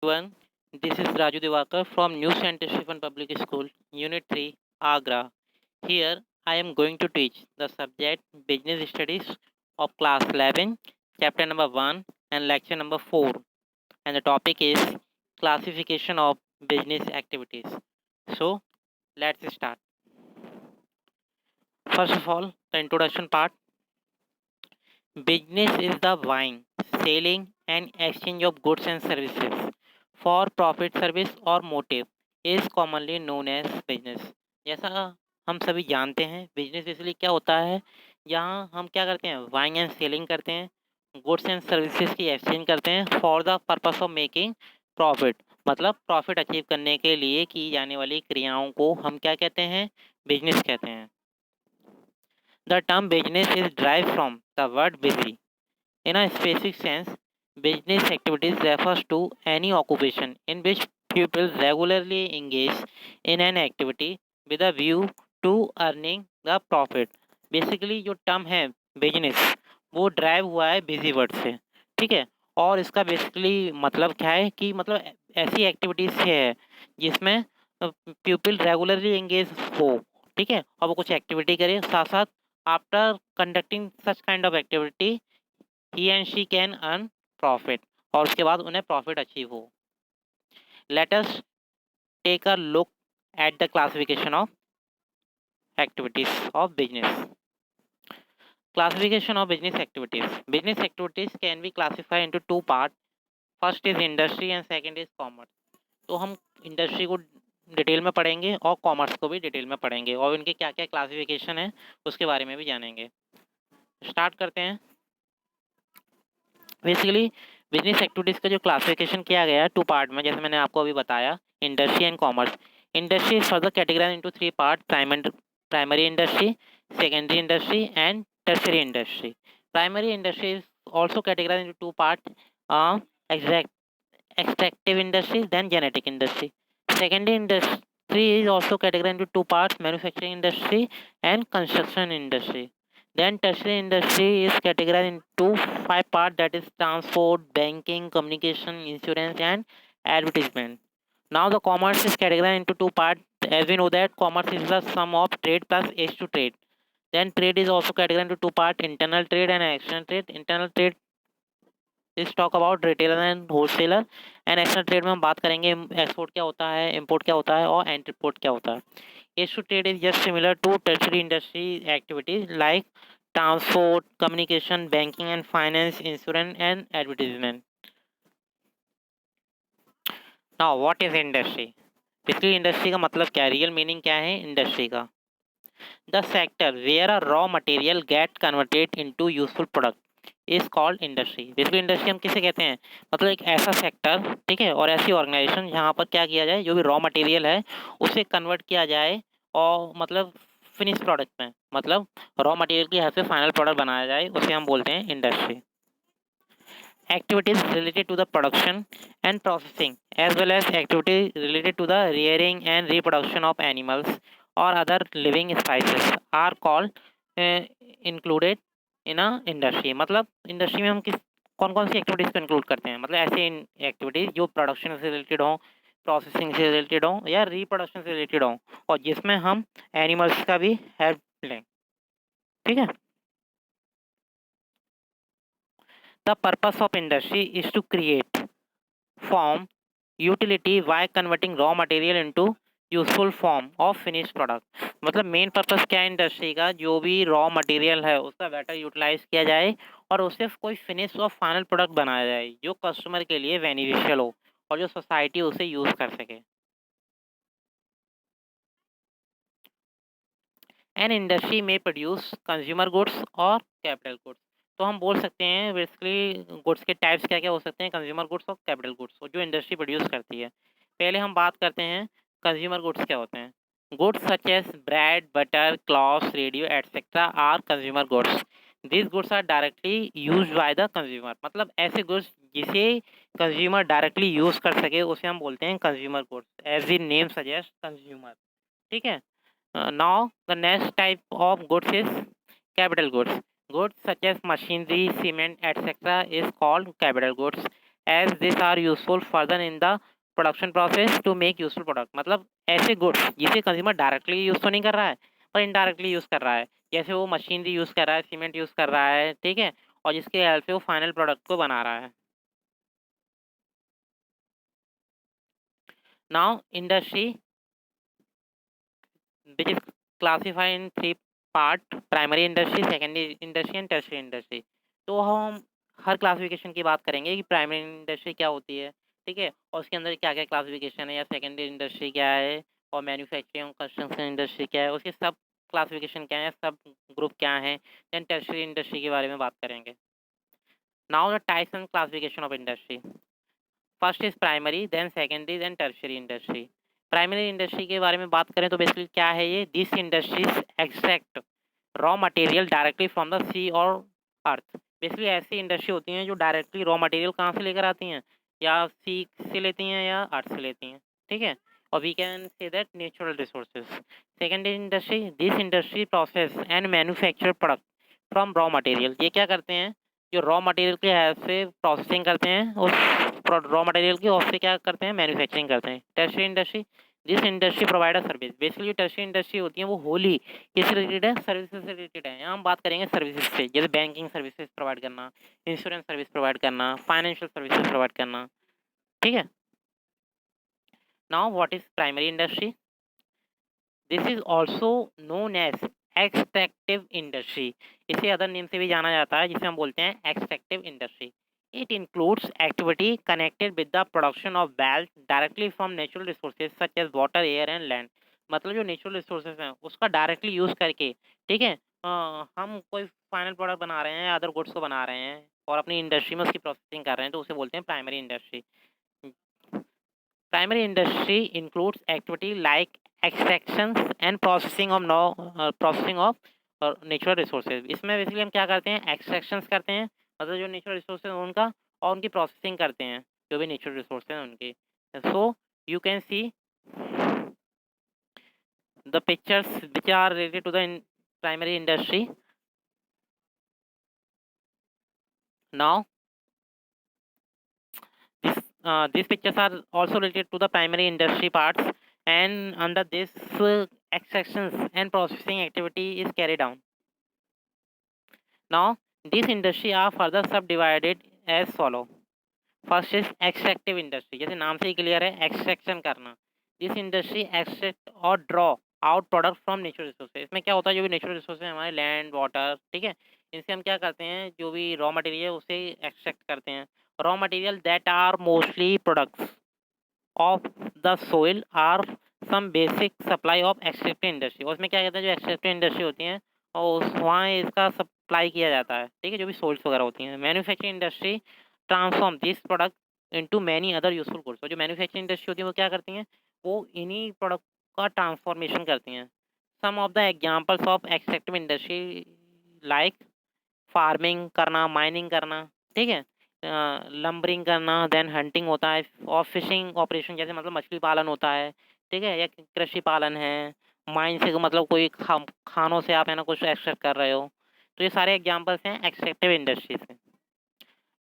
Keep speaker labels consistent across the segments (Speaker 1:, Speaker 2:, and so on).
Speaker 1: Everyone, this is Raju Divakar from New Saint Stephen Public School, Unit 3, Agra. Here, I am going to teach the subject Business Studies of Class 11, Chapter number 1 and Lecture number 4. And the topic is Classification of Business Activities. So, let's start. First of all, the introduction part. Business is the buying, selling, and exchange of goods and services for profit, service, or motive is commonly known as business. जैसा हम सभी जानते हैं business basically क्या होता है। यहाँ हम क्या करते हैं, बाइंग एंड सेलिंग करते हैं, गुड्स एंड सर्विसेज की एक्सचेंज करते हैं for the purpose of making profit. मतलब प्रॉफिट अचीव करने के लिए की जाने वाली क्रियाओं को हम क्या कहते हैं, बिजनेस कहते हैं। The term business is derived from the word busy. In a specific sense, business activities refers to any occupation in which people regularly engage in an activity with a view to earning the profit. Basically जो term है business वो drive हुआ है busy word से, ठीक है। और इसका बेसिकली मतलब क्या है कि मतलब ऐसी एक्टिविटीज से है जिसमें पीपल रेगुलरली एंगेज हो, ठीक है, और वो कुछ एक्टिविटी करे साथ साथ। After conducting such kind of activity he and she can earn profit और उसके बाद उन्हें प्रॉफिट अचीव हो। Let us take a look at the classification of activities of business. Classification of business activities. Business activities can be classified into two parts. First is industry and second is commerce. तो हम industry को detail में पढ़ेंगे और commerce को भी detail में पढ़ेंगे और इनके क्या क्या क्लासिफिकेशन है उसके बारे में भी जानेंगे। स्टार्ट करते हैं। बेसिकली बिजनेस एक्टिविटीज़ का जो क्लासिफिकेशन किया गया है टू पार्ट में, जैसे मैंने आपको अभी बताया, industry and commerce. Industry is further categorise into three part: primary industry, secondary industry and tertiary industry. Primary industry is also categorise into two part: extractive industry then genetic industry. Secondary industry is also categorized into two parts: manufacturing industry and construction industry. Then tertiary industry is categorized into five parts, that is transport, banking, communication, insurance and advertisement. Now the commerce is categorized into two parts. As we know that commerce is the sum of trade plus age to trade. Then trade is also categorized into two parts: internal trade and external trade. Internal trade इस talk about retailer and wholesaler and external trade में हम बात करेंगे export क्या होता है, import क्या होता है और इंपोर्ट क्या होता है। As to trade is just similar to tertiary industry activities like transport, communication, banking and finance, insurance and advertisement. Now what is industry? Basically industry का मतलब क्या है, रियल मीनिंग क्या है इंडस्ट्री का? The sector where a raw material get converted into useful product is called industry. Basically industry हम किसे कहते हैं, मतलब एक ऐसा सेक्टर, ठीक है, और ऐसी ऑर्गेनाइजेशन जहाँ पर क्या किया जाए, जो भी रॉ मटेरियल है उसे कन्वर्ट किया जाए और मतलब फिनिश प्रोडक्ट में, मतलब रॉ मटेरियल की हेल्प से फाइनल प्रोडक्ट बनाया जाए, उसे हम बोलते हैं industry. Activities related to the production and processing as well as activities related to the rearing and reproduction of animals or other living species are called uh, included in a industry। मतलब industry में हम किस कौन कौन सी activities को include करते हैं, मतलब ऐसे एक्टिविटीज़ जो प्रोडक्शन से रिलेटेड हों, प्रोसेसिंग से रिलेटेड हों या रिप्रोडक्शन से रिलेटेड हों और जिसमें हम एनिमल्स का भी हेल्प लें, ठीक है। The purpose of industry is to create, form, utility by converting raw material into useful form of finish product. मतलब मेन पर्पस क्या है इंडस्ट्री का, जो भी रॉ मटेरियल है उसका बेटर यूटिलाइज किया जाए और उससे कोई फिनिश और फाइनल प्रोडक्ट बनाया जाए जो कस्टमर के लिए बेनिफिशियल हो और जो सोसाइटी उसे यूज कर सके। एन इंडस्ट्री में प्रोड्यूस कंज्यूमर गुड्स और कैपिटल गुड्स। तो हम बोल सकते हैं बेसिकली गुड्स के टाइप्स क्या क्या हो सकते हैं, कंज्यूमर गुड्स और कैपिटल गुड्स, जो इंडस्ट्री प्रोड्यूस करती है। पहले हम बात करते हैं कंज्यूमर गुड्स क्या होते हैं। Goods such as bread, butter, clothes, radio etcetera are consumer goods. This goods are directly use by the consumer. मतलब ऐसे गुड्स जिसे कंज्यूमर डायरेक्टली यूज कर सके उसे हम बोलते हैं consumer goods, as the name suggest consumer, ठीक है। Now, the next type of goods is capital goods. Goods such as machinery, cement, etc. is called capital goods. As this are useful further in the production process to make useful product. मतलब ऐसे goods जिसे consumer directly use तो नहीं कर रहा है पर indirectly use कर रहा है, जैसे वो मशीनरी यूज कर रहा है, सीमेंट यूज कर रहा है, ठीक है, और जिसके हेल्प से वो फाइनल प्रोडक्ट को बना रहा है। Now industry which is classified in three part: primary industry, secondary industry and tertiary industry. तो हम हर क्लासिफिकेशन की बात करेंगे कि प्राइमरी इंडस्ट्री क्या होती है, ठीक है, और उसके अंदर क्या क्या क्लासिफिकेशन है, या सेकेंडरी इंडस्ट्री क्या है, और मैन्युफैक्चरिंग कंस्ट्रक्शन इंडस्ट्री क्या है, उसके सब क्लासिफिकेशन क्या है, सब ग्रुप क्या है। देन टर्शियरी इंडस्ट्री के बारे में बात करेंगे। Now the types and classification of industry. First is primary, then secondary, then tertiary industry. Primary industry के बारे में बात करें तो बेसिकली क्या है ये, this industries extract raw material directly from the sea और अर्थ। बेसिकली ऐसी इंडस्ट्री होती हैं जो डायरेक्टली रॉ मटेरियल कहाँ से लेकर आती हैं, या सी से लेती हैं या अर्थ से लेती हैं, ठीक है, और we can say that natural resources. Secondary industry, this industry process and manufacture product from raw material. ये क्या करते हैं, जो रॉ मटेरियल के हेल्प से प्रोसेसिंग करते हैं उस रॉ मटेरियल की, और उससे क्या करते हैं, मैन्युफैक्चरिंग करते हैं। Tertiary industry, this industry provide a service. Basically जो टर्शियरी इंडस्ट्री होती है वो होली किससे रिलेटेड है, सर्विसेज से रिलेटेड है। यहाँ हम बात करेंगे सर्विसेज से, जैसे बैंकिंग सर्विसेज प्रोवाइड करना, इंश्योरेंस सर्विस प्रोवाइड करना, फाइनेंशियल सर्विसेज प्रोवाइड करना, ठीक है। Now what is primary industry? This is also known as extractive industry. इसे अदर नेम से भी जाना जाता है, जिसे हम बोलते हैं extractive industry. It includes activity connected with the production of wealth directly from natural resources such as water, air and land. मतलब जो नेचुरल रिसोर्सेज हैं उसका डायरेक्टली यूज करके, ठीक है, हम कोई फाइनल प्रोडक्ट बना रहे हैं, अदर गुड्स को बना रहे हैं और अपनी इंडस्ट्री में उसकी प्रोसेसिंग कर रहे हैं, तो उसे बोलते हैं primary industry. Primary industry includes activity like extractions and processing of natural resources. इसमें बेसिकली हम क्या करते हैं, एक्सट्रैक्शंस करते हैं, मतलब जो नेचुरल रिसोर्सेज हैं उनका, और उनकी प्रोसेसिंग करते हैं जो भी नेचुरल रिसोर्सेज हैं उनकी। So you can see the pictures which are related to the primary industry. Now these pictures are also related to the primary industry parts, and under this extractions and processing activity is carried on. Now these industry are further subdivided as follow. First is extractive industry, जैसे नाम से ही clear है, extraction करना। This industry extract और draw out product from natural resources. इसमें क्या होता है, जो भी नेचुरल रिसोर्सेज है हमारे, लैंड वाटर, ठीक है, इनसे हम क्या करते हैं, जो भी रॉ मटेरियल है उसे एक्सट्रैक्ट करते हैं। Raw material that are mostly products of the soil are some basic supply of extractive industry. उसमें क्या कहते हैं, जो एक्सट्रैक्टिव इंडस्ट्री होती हैं और वहाँ इसका सप्लाई किया जाता है, ठीक है, जो भी सोइल्स वगैरह होती हैं। Manufacturing industry transform this product into many other useful goods. और जो मैन्युफैक्चरिंग इंडस्ट्री होती है वो क्या करती हैं, वो इन्हीं प्रोडक्ट का ट्रांसफॉर्मेशन करती हैं। Some of the examples of extractive industry like farming करना, माइनिंग करना, ठीक है, लंबरिंग करना, देन हंटिंग होता है, और फिशिंग ऑपरेशन, जैसे मतलब मछली पालन होता है, ठीक है, या कृषि पालन है। माइन से मतलब कोई खानों से आप है ना कुछ एक्सट्रैक्ट कर रहे हो। तो ये सारे एग्जांपल्स हैं एक्सट्रैक्टिव इंडस्ट्री से।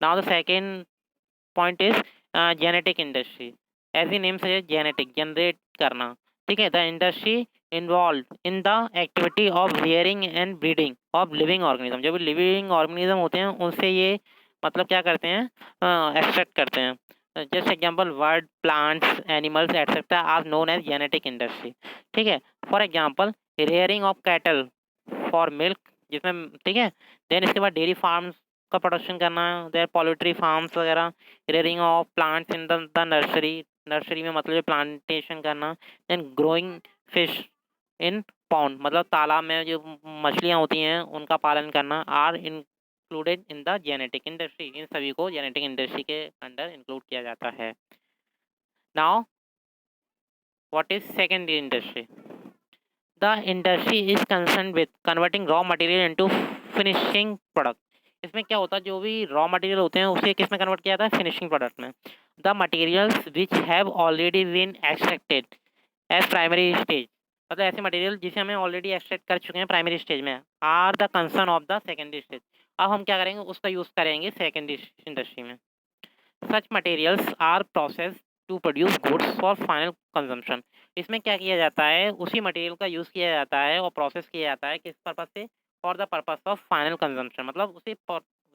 Speaker 1: Now the second point is genetic industry. As the name say genetic, generate करना, ठीक है, the industry involve in the activity of rearing and breeding of living organism. जो भी लिविंग ऑर्गेनिज्म होते हैं उनसे ये मतलब क्या करते हैं, एक्सट्रैक्ट करते हैं। Just example word, plants, animals etcetera are known as genetic industry, ठीक है। For example rearing of cattle for milk, जिसमें, ठीक है, देन इसके बाद डेयरी फार्म्स का प्रोडक्शन करना, देयर पोल्ट्री फार्म्स वगैरह। Rearing of plants in the nursery, nursery में मतलब प्लांटेशन करना। Then growing fish in pond, मतलब तालाब में जो मछलियाँ होती हैं उनका पालन करना, are included in the genetic industry. इन सभी को जेनेटिक इंडस्ट्री के अंडर इंक्लूड किया जाता है। Now what is secondary industry? The industry is concerned with converting raw material into finishing product. इसमें क्या होता है, जो भी रॉ मटेरियल होते हैं उसे किस में कन्वर्ट किया जाता है, फिनिशिंग प्रोडक्ट में। The materials which have already been extracted as primary stage, मतलब ऐसे मटेरियल जिसे हमें ऑलरेडी एक्सट्रैक्ट कर चुके हैं प्राइमरी स्टेज में, are the concern of the secondary stage. अब हम क्या करेंगे, उसका यूज़ करेंगे सेकेंडरी इंडस्ट्री में। Such materials are process to produce goods for final consumption. इसमें क्या किया जाता है, उसी मटेरियल का यूज़ किया जाता है और प्रोसेस किया जाता है किस पर्पज से, for the purpose of final consumption, मतलब उसे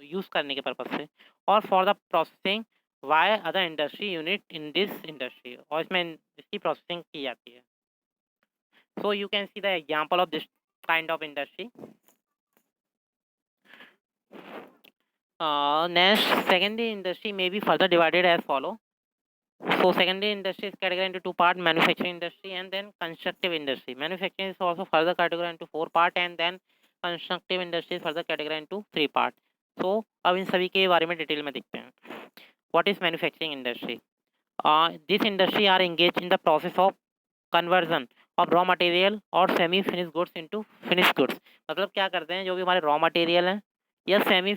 Speaker 1: यूज़ करने के पर्पज से, और for the processing by other industry unit in this industry, और इसमें इसकी प्रोसेसिंग की जाती है। So you can see the example of this kind of industry. Next, secondary industry may be further divided as follow. So secondary industry is categorized into two parts: manufacturing industry and then constructive industry. Manufacturing is also further categorized into four parts and then constructive industry is further categorized into three parts. So अब इन सभी के बारे में detail में देखते हैं. What is manufacturing industry? This industry are engaged in the process of conversion of raw material or semi finished goods into finished goods. मतलब क्या करते हैं, जो भी हमारे raw material हैं या semi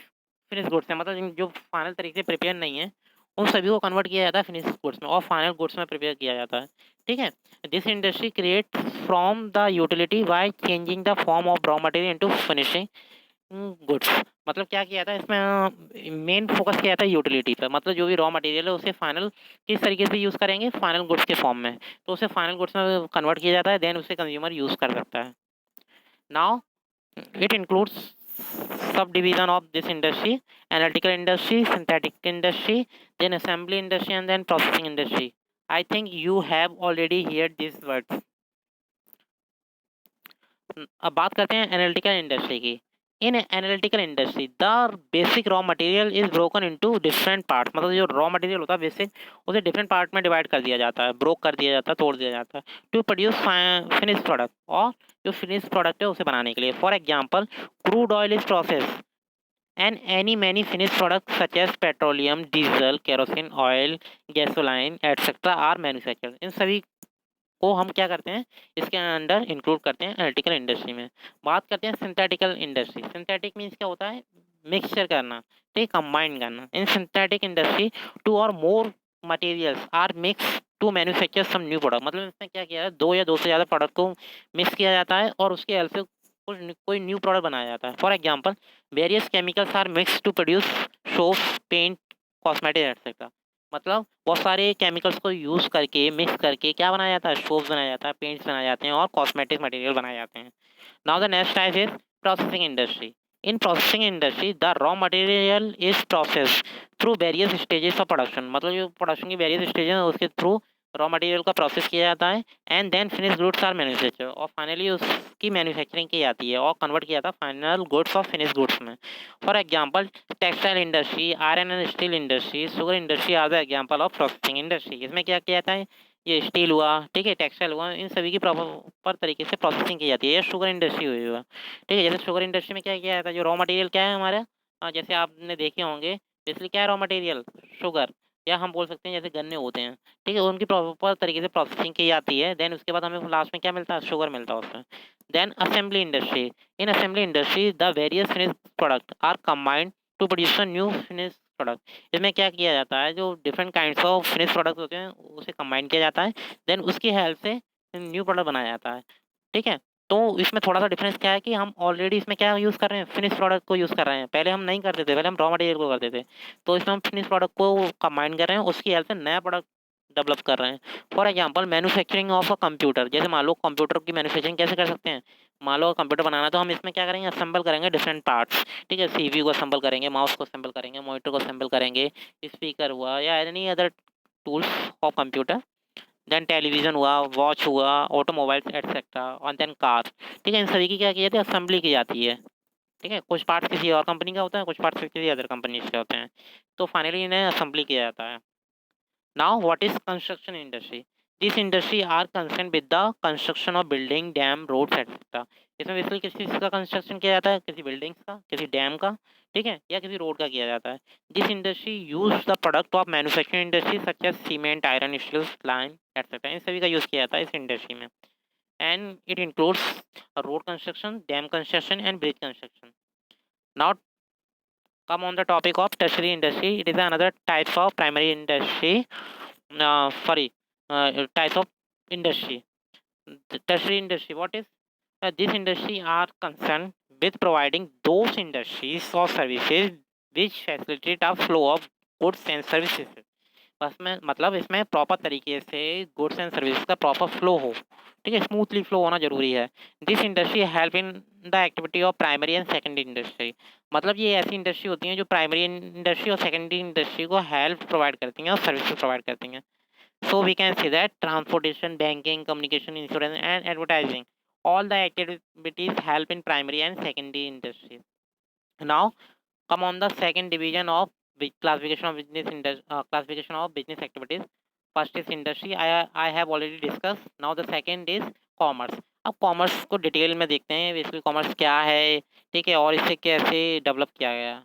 Speaker 1: finished goods हैं, मतलब जो फाइनल तरीके से प्रिपेयर नहीं है, उन सभी को कन्वर्ट किया जाता है फिनिश गुड्स में और फाइनल गुड्स में प्रिपेयर किया जाता है. ठीक है. This industry create from the utility by changing the form of raw material into finishing goods. मतलब क्या किया था इसमें, मेन फोकस किया था यूटिलिटी पर, मतलब जो भी रॉ मटेरियल है उसे फाइनल किस तरीके से यूज़ करेंगे, फाइनल गुड्स के फॉर्म में, तो उसे फाइनल गुड्स में कन्वर्ट किया जाता है, देन उसे कंज्यूमर यूज़ कर सकता है. Now it includes subdivision of this industry: analytical industry, synthetic industry, then assembly industry and then processing industry. I think you have already heard these words. अब बात करते हैं एनालिटिकल इंडस्ट्री की. In analytical industry the basic raw material is broken into different parts. मतलब जो raw material होता है basic, उसे डिफरेंट पार्ट में डिवाइड कर दिया जाता है, ब्रोक कर दिया जाता है, तोड़ दिया जाता है, टू प्रोड्यूस फिनिश प्रोडक्ट, और जो फिनिश प्रोडक्ट है उसे बनाने के लिए. For example, crude oil is process and many finished products such as petroleum, diesel, kerosene oil, gasoline etc are manufactured. इन सभी को हम क्या करते हैं, इसके अंडर इंक्लूड करते हैं एनालिटिकल इंडस्ट्री में. बात करते हैं सिंथेटिकल इंडस्ट्री. सिंथेटिक मीन्स क्या होता है, मिक्सचर करना, ठीक, कंबाइन करना. इन सिंथेटिक इंडस्ट्री टू और more materials are mix to manufacture some new product. मतलब इसमें क्या किया है, दो या दो से ज़्यादा प्रोडक्ट को मिक्स किया जाता है और उसके हेल्प से कोई न्यू प्रोडक्ट बनाया जाता है. For example, various chemicals are mix to produce soap, paint, cosmetic etcetera. मतलब बहुत सारे केमिकल्स को यूज़ करके मिक्स करके क्या बनाया जाता है, सोप्स बनाया जाता है, पेंट्स बनाए जाते हैं और कॉस्मेटिक मटेरियल बनाए जाते हैं. Now the next type is processing industry. In processing industry the raw material is process through various stages of production. मतलब जो प्रोडक्शन की वेरियस स्टेजेस हैं उसके थ्रू रॉ मटेरियल का प्रोसेस किया जाता है and then finish goods are manufacture, और फाइनली उसकी मैन्युफैक्चरिंग की जाती है और कन्वर्ट किया जाता है फाइनल गुड्स और फिनिश गुड्स में. For example, textile industry, iron and steel industry, sugar industry are the example of processing industry. इसमें क्या किया जाता है, ये स्टील हुआ, ठीक है, टेक्सटाइल हुआ, इन सभी की प्रॉपर तरीके से प्रोसेसिंग की जाती है. या शुगर इंडस्ट्री हुई हुआ, ठीक है. जैसे शुगर इंडस्ट्री में क्या किया जाता है, जो रॉ मटेरियल क्या है हमारा, जैसे आपने देखे होंगे, बेसिकली क्या है रॉ मटेरियल, शुगर, या हम बोल सकते हैं जैसे गन्ने होते हैं, ठीक है, उनकी प्रॉपर तरीके से प्रोसेसिंग की जाती है. देन उसके बाद हमें लास्ट में क्या मिलता है, शुगर मिलता है उसमें. Then assembly industry. In assembly industry the various finish product are combined to produce a new finish product. इसमें क्या किया जाता है, जो different kinds of finish product होते हैं उसे कंबाइन किया जाता है, देन उसकी हेल्प से न्यू प्रोडक्ट बनाया जाता है. ठीक है. तो इसमें थोड़ा-सा डिफरेंस क्या है कि हम ऑलरेडी इसमें क्या यूज़ कर रहे हैं, फिनिश प्रोडक्ट को यूज़ कर रहे हैं. पहले हम नहीं करते थे, पहले हम रॉ मटेरियल को करते थे. तो इसमें हम फिनिश प्रोडक्ट को कंबाइन कर रहे हैं, उसकी हेल्प से नया प्रोडक्ट डेवलप कर रहे हैं. For example, manufacturing of a computer. जैसे मान लो कंप्यूटर की मैन्युफैक्चरिंग कैसे कर सकते हैं, मान लो कंप्यूटर बनाना, तो हम इसमें क्या करेंगे, असेंबल करेंगे डिफरेंट पार्ट्स. ठीक है, सीपीयू को असेंबल करेंगे, माउस को असेंबल करेंगे, मॉनिटर को असेंबल करेंगे, स्पीकर हुआ या any other tools of computer, then television हुआ, वॉच हुआ, ऑटोमोबाइल्स एटसेट्रा, और देन कार. ठीक है, इन सभी की क्या की जाती है, असेंबली की जाती है. ठीक है, कुछ पार्ट्स किसी और कंपनी का होता है, कुछ पार्ट्स किसी अदर कंपनी के होते हैं, तो फाइनली इन्हें असेंबली किया जाता है. Now, what is construction industry? This industry are concerned with the construction of building, dam, roads, etc. इसमें बेसिकली किस चीज़ का कंस्ट्रक्शन किया जाता है, किसी बिल्डिंग्स का, किसी डैम का, ठीक है, या किसी रोड का किया जाता है. This industry use the product of manufacturing industry such as cement, iron, steel, lime etcetera. इन सभी का यूज़ किया जाता है इस इंडस्ट्री में. And it includes road construction, dam construction and bridge construction. Now come on the topic of tertiary industry. It is another type of primary industry. Types of industry. The tertiary industry. What is this industry are concerned with providing those industries or services which facilitate a flow of goods and services. बस में मतलब इसमें proper तरीके से goods and service का proper flow हो, ठीक है, स्मूथली फ्लो होना जरूरी है। This industry help in the activity of primary and secondary industry. मतलब ये ऐसी इंडस्ट्री होती हैं जो प्राइमरी इंडस्ट्री और सेकेंडरी इंडस्ट्री को हेल्प प्रोवाइड करती हैं और सर्विसेज प्रोवाइड करती हैं। So we can say that transportation, banking, communication, insurance, and advertising, all the activities help in primary and secondary industries. Now, come on the second division of classification of classification of business activities. First is industry. I have already discussed. Now the second is commerce. अब commerce को detail में देखते हैं, basically commerce क्या है, ठीक है, और इसे कैसे डेवलप किया गया।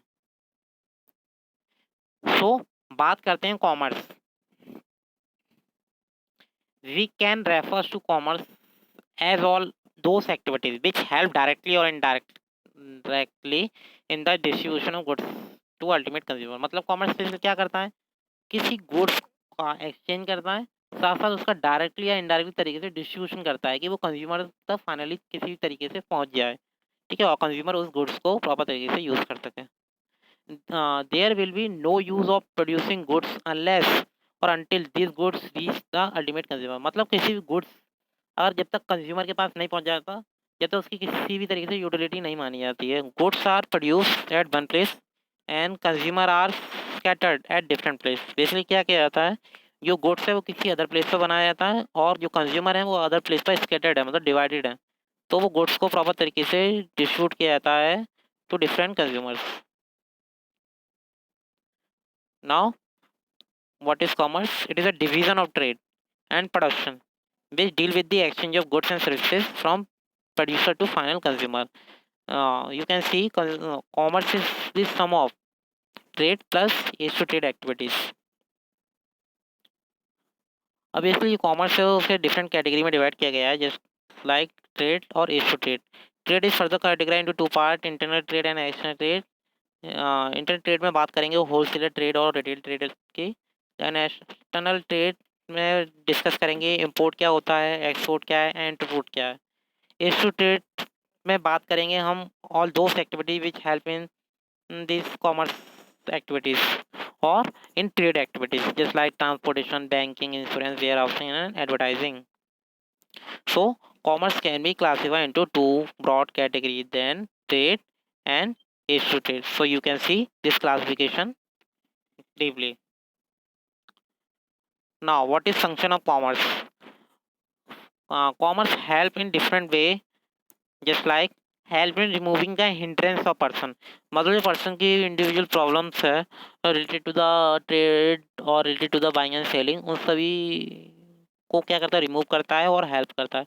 Speaker 1: सो बात करते हैं commerce. We can refer to commerce as all those activities which help directly or indirectly in the distribution of goods to ultimate consumer। मतलब कॉमर्स फिर क्या करता है, किसी गुड्स का एक्सचेंज करता है, साथ साथ उसका डायरेक्टली या इनडायरेक्टली तरीके से डिस्ट्रीब्यूशन करता है कि वो कंज्यूमर तक फाइनली किसी भी तरीके से पहुंच जाए, ठीक है, और कंज्यूमर उस गुड्स को प्रॉपर तरीके से यूज कर सके। There will be no use of producing goods unless और until these goods reach the ultimate consumer। मतलब किसी भी गुड्स अगर जब तक कंज्यूमर के पास नहीं पहुंच जाता, जब तक उसकी किसी भी तरीके से यूटिलिटी नहीं मानी जाती है। Goods are produced at one place and consumer are scattered at different place. Basically क्या किया जाता है, जो गुड्स है वो किसी अदर प्लेस पर बनाया जाता है और जो कंज्यूमर है वो अदर प्लेस पर स्कैटर्ड है, मतलब डिवाइडेड है। तो वो गुड्स को प्रॉपर तरीके से डिस्ट्रीब्यूट किया जाता है to different consumers. Now what is commerce? It is a division of trade and production which deal with the exchange of goods and services from producer to final consumer। You can see commerce is the sum of trade plus is to trade activities। अब इसलिए commerce है उसे different category में divide किया गया है, just like trade और aids to trade. Trade is further categorise into two part, internal trade and external trade. Internal trade में बात करेंगे होलसेलर ट्रेड और रिटेल ट्रेड की। देन एक्सटर्नल ट्रेड में डिस्कस करेंगे इंपोर्ट क्या होता है, एक्सपोर्ट क्या है एंड इंपोर्ट क्या है। एज टू ट्रेड में बात करेंगे हम all those activity which help in this commerce activities or in trade activities just like transportation, banking, insurance, warehousing and advertising। So commerce can be classified into two broad categories, then trade and is to trade। So you can see this classification deeply। Now what is function of commerce? Commerce help in different way, just like help in removing the hindrance of person। मतलब जो person की individual problems है related to the trade और related to the buying and selling, उन सभी को क्या करता है, रिमूव करता है और हेल्प करता है।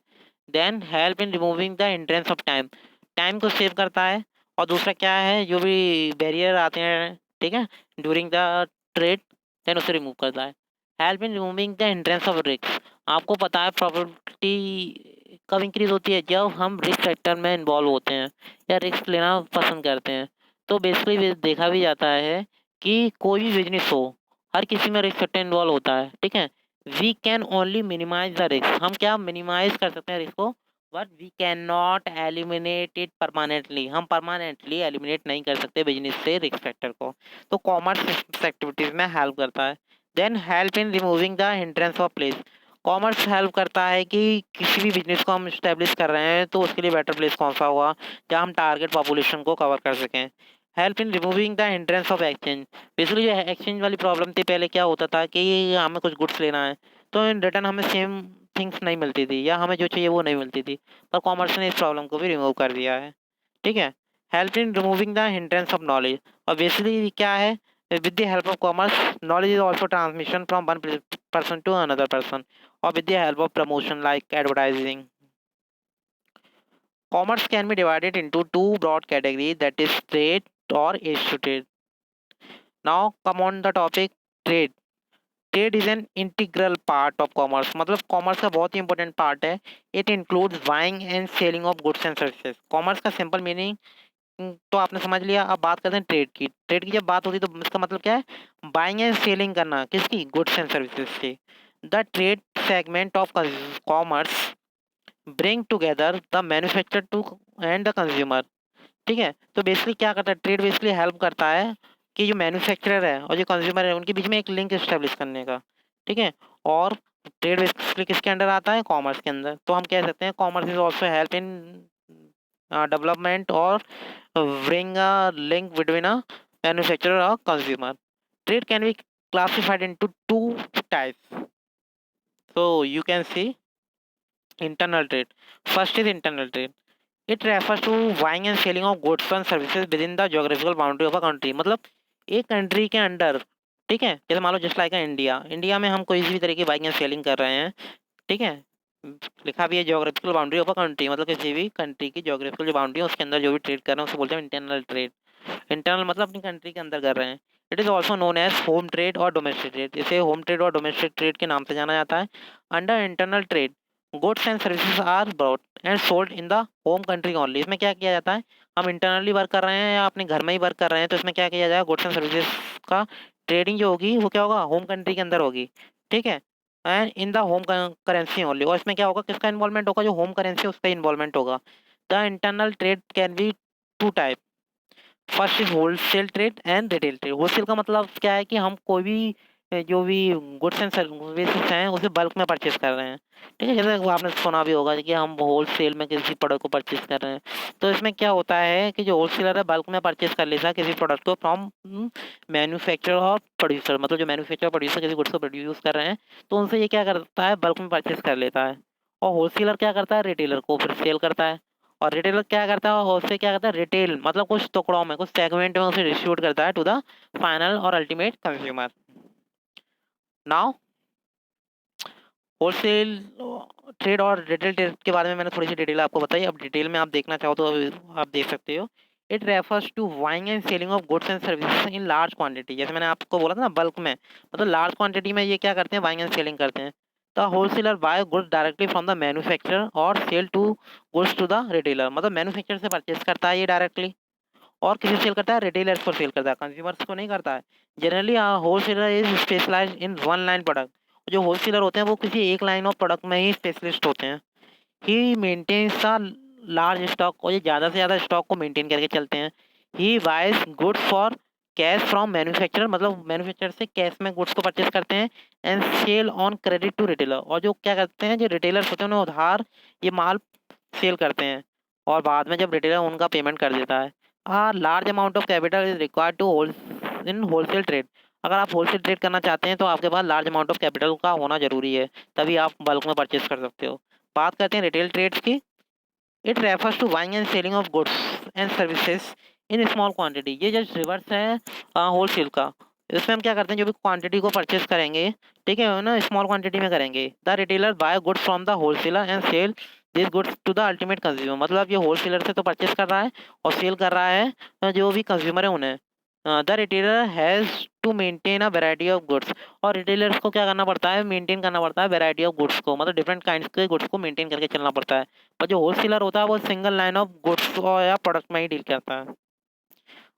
Speaker 1: Then help in removing the hindrance of time, time को सेव करता है। और दूसरा क्या है, जो भी बैरियर आते हैं, ठीक है, ड्यूरिंग द ट्रेड, देन उसे रिमूव करता है। Help in removing the hindrance of risk. आपको पता है प्रॉपर्टी कब इंक्रीज होती है, जब हम रिस्क फैक्टर में इन्वॉल्व होते हैं या रिस्क लेना पसंद करते हैं। तो बेसिकली देखा भी जाता है कि कोई भी बिजनेस हो, हर किसी में रिस्क फैक्टर इन्वॉल्व होता है, ठीक है। We can only minimize the risk, हम क्या मिनिमाइज कर सकते हैं रिस्क को, but we can not eliminate it permanently, हम परमानेंटली एलिमिनेट नहीं कर सकते बिजनेस से रिस्क फैक्टर को। तो कॉमर्स एक्टिविटीज में हेल्प करता है। Then help in removing the hindrance of place. Commerce help करता है कि किसी भी बिजनेस को हम इस्टेब्लिश कर रहे हैं तो उसके लिए बेटर प्लेस कौन सा होगा जहाँ हम टारगेट पॉपुलेशन को कवर कर सकें। Help in removing the hindrance of exchange. Basically जो एक्सचेंज वाली प्रॉब्लम थी, पहले क्या होता था कि हमें कुछ गुड्स लेना है तो इन रिटर्न हमें सेम थिंग्स नहीं मिलती थी या हमें जो चाहिए वो नहीं मिलती थी, पर कॉमर्स ने इस प्रॉब्लम को भी रिमूव कर दिया है, ठीक है। Help in removing the hindrance of knowledge. और बेसिकली क्या है, with the help of commerce knowledge is also transmission from one person to another person, or with the help of promotion like advertising। Commerce can be divided into two broad categories, that is trade or is to trade। Now come on the topic trade। Trade is an integral part of commerce. मतलब commerce का बहुत ही important part है। It includes buying and selling of goods and services. Commerce का simple meaning तो आपने समझ लिया। अब बात करते हैं ट्रेड की। ट्रेड की जब बात होती है तो इसका मतलब क्या है, बाइंग एंड सेलिंग करना, किसकी, गुड्स एंड सर्विसेज की। The trade segment of commerce bring together the manufacture to and the consumer, ठीक है। तो बेसिकली क्या करता है ट्रेड, बेसिकली हेल्प करता है कि जो मैन्युफैक्चरर है और जो कंज्यूमर है उनके बीच में एक लिंक इस्टेब्लिश करने का, ठीक है। और ट्रेड बेसिकली किसके अंडर आता है? कॉमर्स के अंदर। तो हम कह सकते हैं commerce is also help in development और bring a link between a manufacturer or consumer. Trade can be classified into two types. So you can see internal trade. First is internal trade. It refers to buying and selling of goods and services within the geographical boundary of a country. मतलब एक country के under, ठीक है। जैसे मान लो just like India, India में हम कोई भी तरह की बाइंग एंड सेलिंग कर रहे हैं, ठीक है। लिखा भी है geographical boundary of a country, मतलब किसी भी कंट्री की ज्योग्राफिकल जो बाउंड्री है उसके अंदर जो भी ट्रेड कर रहे हैं उसे बोलते हैं इंटरनल ट्रेड। इंटरनल मतलब अपनी कंट्री के अंदर कर रहे हैं। It is also known as home trade और डोमेस्टिक ट्रेड। इसे होम ट्रेड और डोमेस्टिक ट्रेड के नाम से जाना जाता है। Under internal trade goods and services are brought and sold in the home country only. इसमें क्या किया जाता है? हम इंटरनली वर्क कर रहे हैं या अपने घर में ही वर्क कर रहे हैं, तो इसमें क्या किया जाएगा? गुड्स एंड सर्विसेज का ट्रेडिंग जो होगी वो क्या होगा? होम कंट्री के अंदर होगी, ठीक है। And in the home currency only. और इसमें क्या होगा? किसका इन्वॉल्वमेंट होगा? जो होम करेंसी उसका इन्वॉल्वमेंट होगा। The internal trade can be two type. First is wholesale trade and retail trade. Wholesale का मतलब क्या है कि हम कोई भी जो भी गुड्स एंड सर्विसेज हैं उसे बल्क में परचेज कर रहे हैं, ठीक है। जैसे वो आपने सुना भी होगा कि हम होलसेल में किसी प्रोडक्ट को परचेज कर रहे हैं। तो इसमें क्या होता है कि जो होलसेलर है बल्क में परचेज कर लेता है किसी प्रोडक्ट को फ्रॉम मैन्युफैक्चरर और प्रोड्यूसर। मतलब जो मैन्युफैक्चर प्रोड्यूसर किसी गुड्स को प्रोड्यूस कर रहे हैं तो उनसे ये क्या करता है? बल्क में परचेज कर लेता है। और होलसेलर क्या करता है? रिटेलर को फिर सेल करता है। और रिटेलर क्या करता है? होलसेल क्या करता है? रिटेल मतलब कुछ टुकड़ों में, कुछ सेगमेंट में उसे डिस्ट्रीब्यूट करता है टू द फाइनल और ultimate consumer. Now wholesale trade और रिटेल ट्रेड के बारे में मैंने थोड़ी सी डिटेल आपको बताई। अब डिटेल में आप देखना चाहो तो आप देख सकते हो। It refers to buying and selling of goods and services in large quantity. जैसे मैंने आपको बोला था ना, बल्क में, मतलब लार्ज क्वांटिटी में ये क्या करते हैं? बाइंग एंड सेलिंग करते हैं। The wholesaler buy goods directly from the manufacturer और sell to goods to the retailer. मतलब मैन्युफैक्चरर से परचेज करता है ये डायरेक्टली, और किसे सेल करता है? रिटेलर्स को सेल करता है, कंज्यूमर्स को नहीं करता है। Generally wholesaler is specialized in one line product. जो होलसेलर होते हैं वो किसी एक लाइन ऑफ प्रोडक्ट में ही स्पेशलिस्ट होते हैं। He maintains a large stock, और ये ज़्यादा से ज़्यादा स्टॉक को मेंटेन करके चलते हैं। He buys goods for cash from manufacturer, मतलब मैन्युफैक्चरर से कैश में गुड्स को परचेज करते हैं। And sell on credit to retailer, और जो क्या करते हैं? जो रिटेलर्स होते हैं उन्हें उधार ये माल सेल करते हैं, और बाद में जब रिटेलर उनका पेमेंट कर देता है। Large amount of capital is required to whole in wholesale trade. अगर आप होलसेल ट्रेड करना चाहते हैं तो आपके पास लार्ज अमाउंट ऑफ कैपिटल का होना जरूरी है, तभी आप बल्क में परचेज कर सकते हो। बात करते हैं रिटेल ट्रेड्स की। It refers to buying and selling of goods and services in small quantity. ये जस्ट रिवर्स है होलसेल का। इसमें हम क्या करते हैं? जो भी क्वांटिटी को परचेज करेंगे, ठीक है ना, स्मॉल क्वांटिटी में करेंगे। The retailer buy goods from the wholesaler and sell this goods to the ultimate consumer. मतलब ये होलसेलर से तो परचेज कर रहा है और सेल कर रहा है जो भी कंज्यूमर है उन्हें। The retailer has to maintain a variety of goods. और रिटेलर्स को क्या करना पड़ता है? मेंटेन करना पड़ता है वैरायटी ऑफ गुड्स को, मतलब डिफरेंट काइंड्स के गुड्स को मेंटेन करके चलना पड़ता है। पर जो होलसेलर होता है वो सिंगल लाइन ऑफ गुड्स या प्रोडक्ट में ही डील करता है।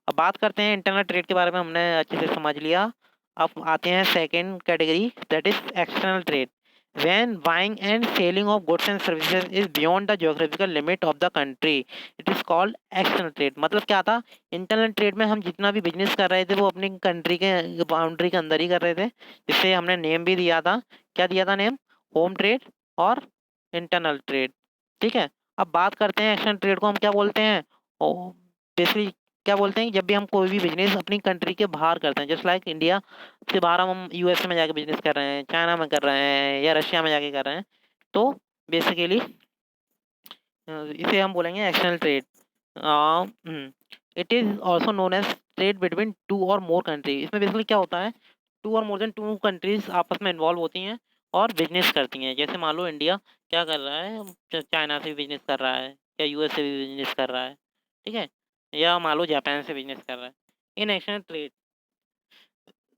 Speaker 1: अब बात करते हैं इंटरनल ट्रेड के बारे में, हमने अच्छे से समझ लिया। अब आते हैं second category, that is external trade. When buying and selling of goods and services is beyond the geographical limit of the country, it is called external trade। मतलब क्या था? इंटरनल ट्रेड में हम जितना भी बिजनेस कर रहे थे वो अपनी कंट्री के बाउंड्री के अंदर ही कर रहे थे, जिससे हमने नेम भी दिया था। क्या दिया था नेम? होम ट्रेड और इंटरनल ट्रेड, ठीक है। अब बात करते हैं एक्सटर्नल ट्रेड को हम क्या बोलते हैं? बेसिकली क्या बोलते हैं? जब भी हम कोई भी बिजनेस अपनी कंट्री के बाहर करते हैं, जस्ट लाइक इंडिया से बाहर हम यूएसए में जाके बिजनेस कर रहे हैं, चाइना में कर रहे हैं, या रशिया में जाके कर रहे हैं, तो बेसिकली इसे हम बोलेंगे external trade. It is also known as trade between two और मोर कंट्री। इसमें बेसिकली क्या होता है? टू और मोर देन टू कंट्रीज आपस में इन्वॉल्व होती हैं और बिजनेस करती हैं। जैसे मान लो इंडिया क्या कर रहा है? चाइना से भी बिजनेस कर रहा है, या यूएस से भी बिजनेस कर रहा है, ठीक है, या मान लो जापान से बिजनेस कर रहा है। इन external trade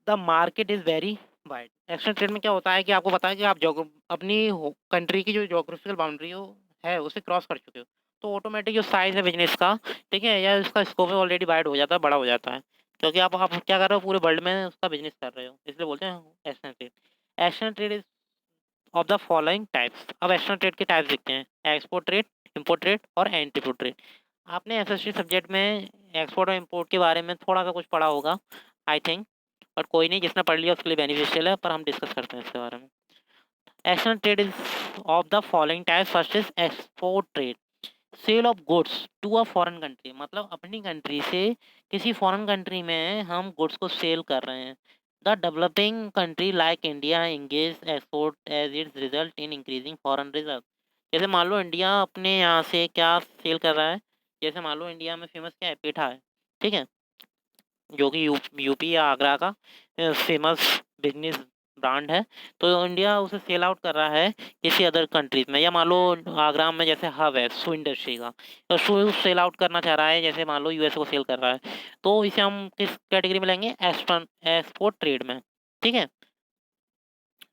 Speaker 1: the market is very wide. External trade में क्या होता है कि आपको पता है कि आप अपनी कंट्री की जो जोग्राफिकल बाउंड्री हो है उसे क्रॉस कर चुके हो, तो ऑटोमेटिक जो साइज है बिजनेस का, ठीक है, या उसका स्कोप है ऑलरेडी वाइड हो जाता है, बड़ा हो जाता है, क्योंकि आप क्या कर रहे हो? पूरे वर्ल्ड में उसका बिजनेस कर रहे हो, इसलिए बोलते हैं external trade. External trade is of the following types. अब एक्सटर्नल ट्रेड के टाइप्स देखते हैं: एक्सपोर्ट ट्रेड, इम्पोर्ट ट्रेड और एंटी ट्रेड। आपने एसएसटी सब्जेक्ट में एक्सपोर्ट और इंपोर्ट के बारे में थोड़ा सा कुछ पढ़ा होगा, आई थिंक। बट कोई नहीं, जिसने पढ़ लिया उसके लिए बेनिफिशियल है, पर हम डिस्कस करते हैं इसके बारे में। External trade is of the following types. First is export trade, sale of goods to a foreign country, मतलब अपनी कंट्री से किसी फॉरेन कंट्री में हम गुड्स को सेल कर रहे हैं। The developing country like India engage export as its result in increasing foreign reserve. जैसे मान लो इंडिया अपने यहाँ से क्या सेल कर रहा है, जैसे मान लो इंडिया में फेमस क्या है, पेठा है, ठीक है, जो कि यूपी या आगरा का फेमस बिजनेस ब्रांड है। तो इंडिया उसे सेल आउट कर रहा है किसी अदर कंट्रीज में, या मान लो आगरा में जैसे हब है शू इंडस्ट्री का, तो शू सेल आउट करना चाह रहा है, जैसे मान लो यूएस को सेल कर रहा है, तो इसे हम किस कैटेगरी में लेंगे, एक्सपोर्ट ट्रेड में, ठीक है।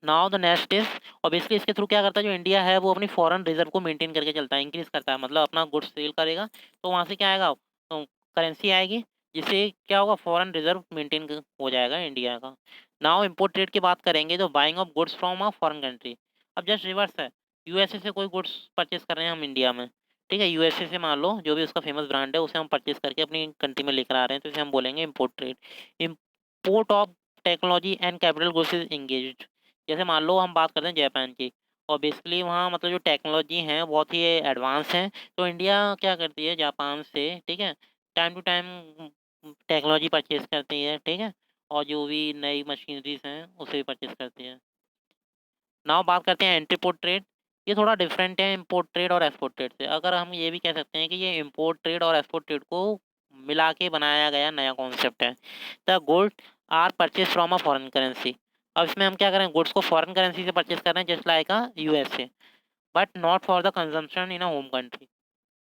Speaker 1: नाउ द नेक्स्ट इज, और बेसिकली इसके थ्रू क्या करता है जो इंडिया है, वो अपनी फॉरेन रिजर्व को मेंटेन करके चलता है, इंक्रीज करता है, मतलब अपना गुड्स सेल करेगा तो वहाँ से क्या आएगा, तो करेंसी आएगी, जिससे क्या होगा, फॉरेन रिजर्व मेंटेन हो जाएगा इंडिया का। नाउ इम्पोर्ट ट्रेड की बात करेंगे, तो buying of goods from a foreign country. अब जस्ट रिवर्स है, यूएसए से कोई गुड्स परचेज कर रहे हैं हम इंडिया में, ठीक है, यूएसए से मान लो जो भी उसका फेमस ब्रांड है उसे हम परचेज करके अपनी कंट्री में लेकर आ रहे हैं, तो इसे हम बोलेंगे import trade. Import of technology and capital goods is engaged. जैसे मान लो हम बात करते हैं जापान की, और बेसिकली वहाँ मतलब जो टेक्नोलॉजी है बहुत ही एडवांस है, तो इंडिया क्या करती है जापान से, ठीक है, time to time technology purchase करती है, ठीक है, और जो भी नई मशीनरीज हैं उसे भी परचेज करती है। नाउ बात करते हैं एंटीपोर्ट ट्रेड। ये थोड़ा डिफरेंट है इम्पोर्ट ट्रेड और एक्सपोर्ट ट्रेड से। अगर हम ये भी कह सकते हैं कि ये इम्पोर्ट ट्रेड और एक्सपोर्ट ट्रेड को मिला के बनाया गया नया कॉन्सेप्ट है। The goods are purchase from a foreign currency. अब इसमें हम क्या करें, गुड्स को फॉरेन करेंसी से परचेज कर रहे हैं, just like a USA, but not for the consumption in a home country.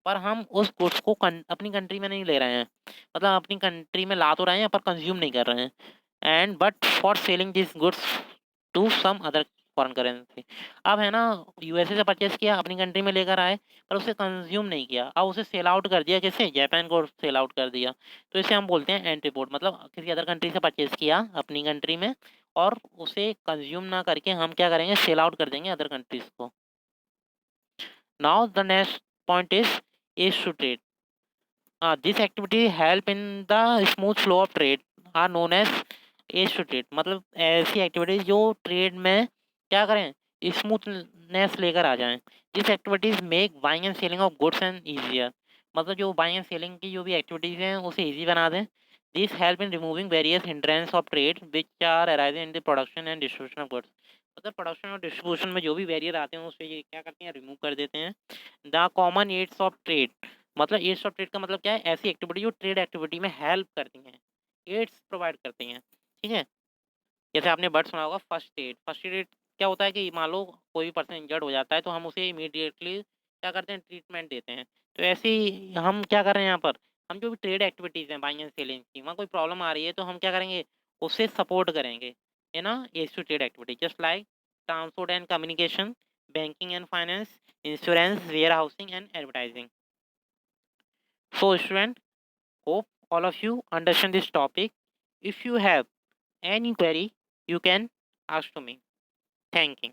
Speaker 1: पर हम उस गुड्स को अपनी कंट्री में नहीं ले रहे हैं, मतलब अपनी कंट्री में ला तो रहे हैं पर कंज्यूम नहीं कर रहे हैं, and but for selling this goods to some other foreign currency. अब है ना, यूएसए से परचेस किया, अपनी कंट्री में लेकर आए, पर उसे कंज्यूम नहीं किया, अब उसे सेल आउट कर दिया, किसे, जापान को सेल आउट कर दिया, तो इसे हम बोलते हैं एंटीपोर्ट। मतलब किसी अदर कंट्री से परचेस किया अपनी कंट्री में, और उसे कंज्यूम ना करके हम क्या करेंगे, सेल आउट कर देंगे अदर कंट्रीज को। Now the next point is to trade. This activity help in the smooth flow of trade are known as as to trade. मतलब ऐसी एक्टिविटीज जो ट्रेड में क्या करें, स्मूथनेस लेकर आ जाएं। This activities make buying and selling of goods and easier. मतलब जो बाइंग एंड सेलिंग की जो भी एक्टिविटीज हैं उसे ईजी बना दें। This help in removing various hindrance of trade which are arising in the production and distribution of goods. मतलब प्रोडक्शन और डिस्ट्रीब्यूशन में जो भी बैरियर आते हैं उसे ये क्या करते हैं, रिमूव कर देते हैं। The common aids of trade, मतलब एड्स ऑफ ट्रेड का मतलब क्या है, ऐसी एक्टिविटी जो ट्रेड एक्टिविटी में हेल्प करती हैं, एड्स प्रोवाइड करती हैं, ठीक है। जैसे आपने वर्ड सुना होगा फर्स्ट एड। फर्स्ट एड क्या होता है कि मान लो कोई भी पर्सन इंजर्ड हो जाता है तो हम उसे इमीडिएटली क्या करते हैं, ट्रीटमेंट देते हैं। तो ऐसे ही हम क्या कर रहे हैं यहाँ पर, हम जो भी ट्रेड एक्टिविटीज़ हैं बाइंग एंड सेलिंग की, वहाँ कोई प्रॉब्लम आ रही है तो हम क्या करेंगे, उससे सपोर्ट करेंगे, है ना। Aids to trade activity just like transport and communication, banking and finance, insurance, warehousing and advertising. So student, hope all of you understand this topic. If you have any query, you can ask to me. Thank you.